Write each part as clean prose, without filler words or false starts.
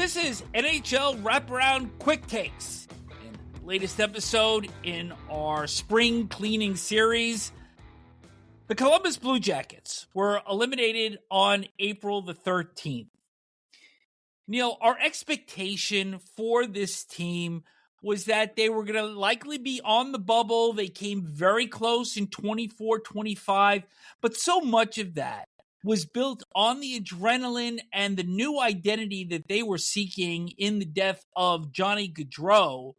This is NHL Wraparound Quick Takes, and latest episode in our spring cleaning series. The Columbus Blue Jackets were eliminated on April the 13th. Neil, our expectation for this team was that they were going to likely be on the bubble. They came very close in 24-25, but so much of that was built on the adrenaline and the new identity that they were seeking in the death of Johnny Gaudreau.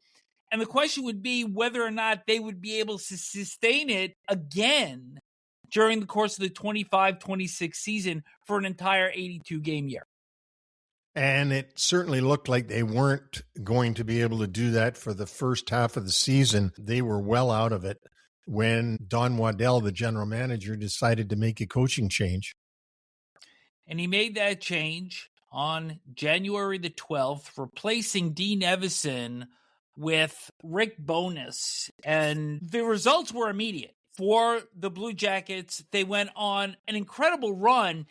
And the question would be whether or not they would be able to sustain it again during the course of the 25-26 season for an entire 82-game year. And it certainly looked like they weren't going to be able to do that for the first half of the season. They were well out of it when Don Waddell, the general manager, decided to make a coaching change. And he made that change on January the 12th, replacing Dean Evason with Rick Bowness. And the results were immediate. For the Blue Jackets, they went on an incredible run,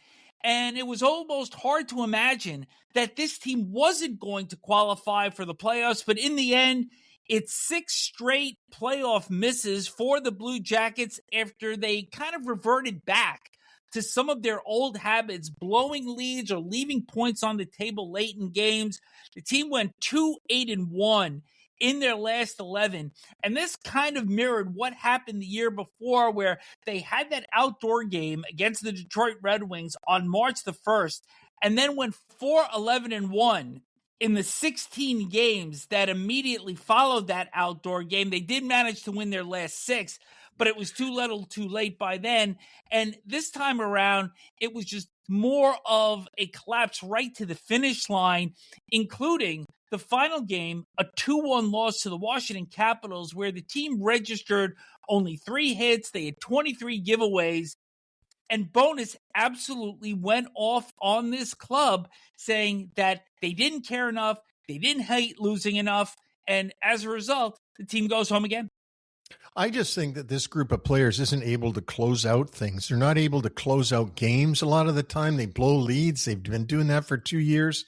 and it was almost hard to imagine that this team wasn't going to qualify for the playoffs. But in the end, it's 6 straight playoff misses for the Blue Jackets after they kind of reverted back to some of their old habits, blowing leads or leaving points on the table late in games. The team went 2-8-1 in their last 11. And this kind of mirrored what happened the year before, where they had that outdoor game against the Detroit Red Wings on March the 1st, and then went 4-11-1 in the 16 games that immediately followed that outdoor game. They did manage to win their last 6, but it was too little too late by then. And this time around, it was just more of a collapse right to the finish line, including the final game, a 2-1 loss to the Washington Capitals, where the team registered only 3 hits. They had 23 giveaways. And Bowness absolutely went off on this club, saying that they didn't care enough, they didn't hate losing enough, and as a result, the team goes home again. I just think that this group of players isn't able to close out things. They're not able to close out games a lot of the time. They blow leads. They've been doing that for 2 years.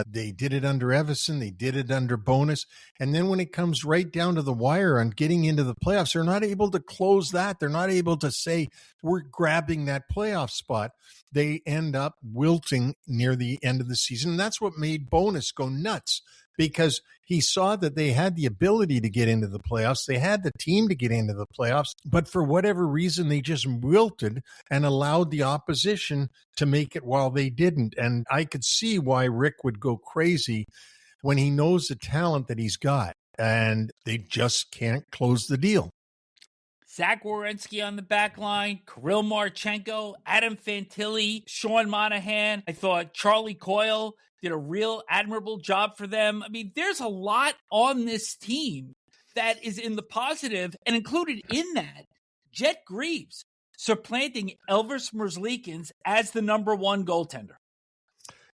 They did it under Evason. They did it under Bowness. And then when it comes right down to the wire on getting into the playoffs, they're not able to close that. They're not able to say, we're grabbing that playoff spot. They end up wilting near the end of the season. And that's what made Bowness go nuts, because he saw that they had the ability to get into the playoffs. They had the team to get into the playoffs, but for whatever reason, they just wilted and allowed the opposition to make it while they didn't. And I could see why Rick would go crazy when he knows the talent that he's got, and they just can't close the deal. Zach Werenski on the back line, Kirill Marchenko, Adam Fantilli, Sean Monahan. I thought Charlie Coyle did a real admirable job for them. I mean, there's a lot on this team that is in the positive, and included in that, Jet Greaves supplanting Elvis Merzlikins as the number 1 goaltender.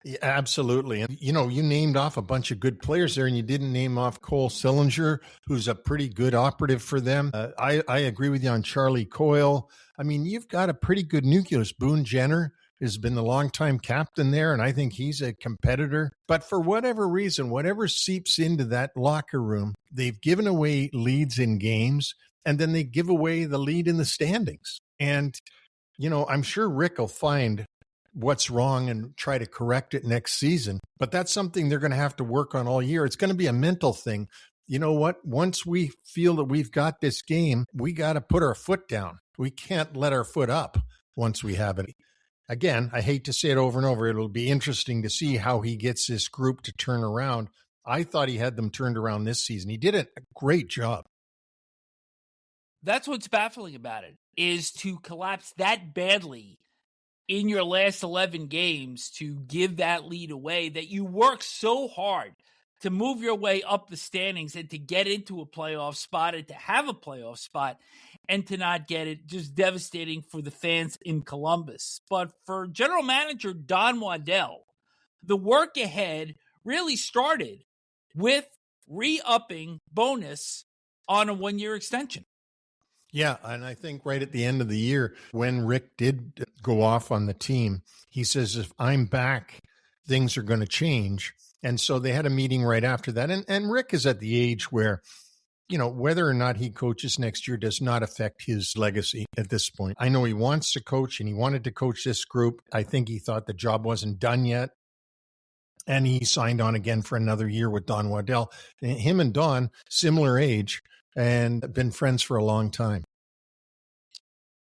Yeah, absolutely. And, you named off a bunch of good players there, and you didn't name off Cole Sillinger, who's a pretty good operative for them. I agree with you on Charlie Coyle. I mean, you've got a pretty good nucleus. Boone Jenner has been the longtime captain there, and I think he's a competitor. But for whatever reason, whatever seeps into that locker room, they've given away leads in games, and then they give away the lead in the standings. And, I'm sure Rick will find what's wrong and try to correct it next season. But that's something they're going to have to work on all year. It's going to be a mental thing. You know what? Once we feel that we've got this game, we got to put our foot down. We can't let our foot up once we have it. Again, I hate to say it over and over. It'll be interesting to see how he gets this group to turn around. I thought he had them turned around this season. He did a great job. That's what's baffling about it, is to collapse that badly in your last 11 games, to give that lead away that you work so hard to move your way up the standings and to get into a playoff spot and to have a playoff spot, and to not get it. Just devastating for the fans in Columbus. But for general manager Don Waddell, the work ahead really started with re-upping Bowness on a 1-year extension. Yeah, and I think right at the end of the year, when Rick did go off on the team, he says, if I'm back, things are going to change. And so they had a meeting right after that. And Rick is at the age where, whether or not he coaches next year does not affect his legacy at this point. I know he wants to coach and he wanted to coach this group. I think he thought the job wasn't done yet. And he signed on again for another year with Don Waddell. Him and Don, similar age, and been friends for a long time.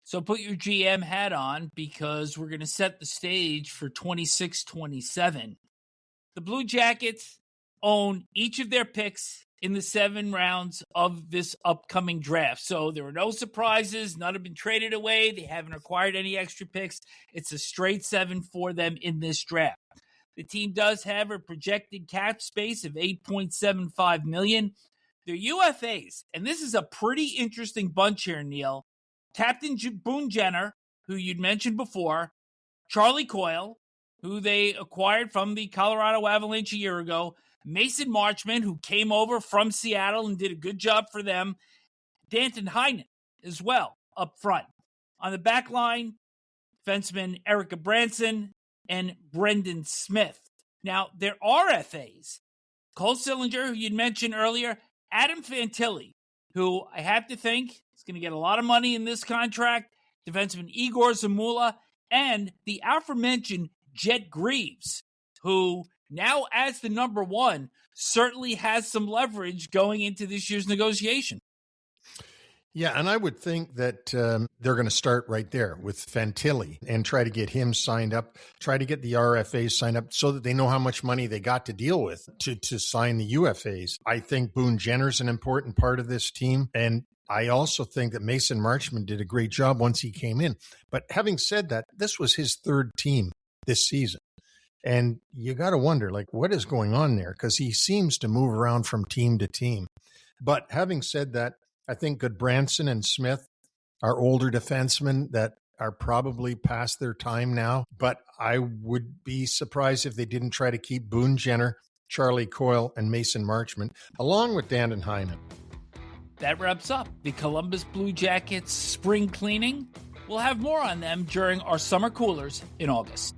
So put your GM hat on because we're going to set the stage for 26-27. The Blue Jackets own each of their picks in the 7 rounds of this upcoming draft. So there are no surprises. None have been traded away. They haven't acquired any extra picks. It's a straight 7 for them in this draft. The team does have a projected cap space of $8.75 million. Their UFAs, and this is a pretty interesting bunch here, Neil. Captain Boone Jenner, who you'd mentioned before, Charlie Coyle, who they acquired from the Colorado Avalanche a year ago, Mason Marchment, who came over from Seattle and did a good job for them, Danton Heinen as well up front. On the back line, defenseman Erica Branson and Brendan Smith. Now, there are FAs. Cole Sillinger, who you'd mentioned earlier, Adam Fantilli, who I have to think is going to get a lot of money in this contract, defenseman Igor Zamula, and the aforementioned Jet Greaves, who now as the number 1 certainly has some leverage going into this year's negotiation. Yeah, and I would think that they're going to start right there with Fantilli and try to get him signed up, try to get the RFAs signed up so that they know how much money they got to deal with to sign the UFAs. I think Boone Jenner's an important part of this team, and I also think that Mason Marchment did a great job once he came in. But having said that, this was his 3rd team this season. And you got to wonder, what is going on there? Because he seems to move around from team to team. But having said that, I think Goodbranson and Smith are older defensemen that are probably past their time now. But I would be surprised if they didn't try to keep Boone Jenner, Charlie Coyle, and Mason Marchment, along with Danton Heinen. That wraps up the Columbus Blue Jackets spring cleaning. We'll have more on them during our summer coolers in August.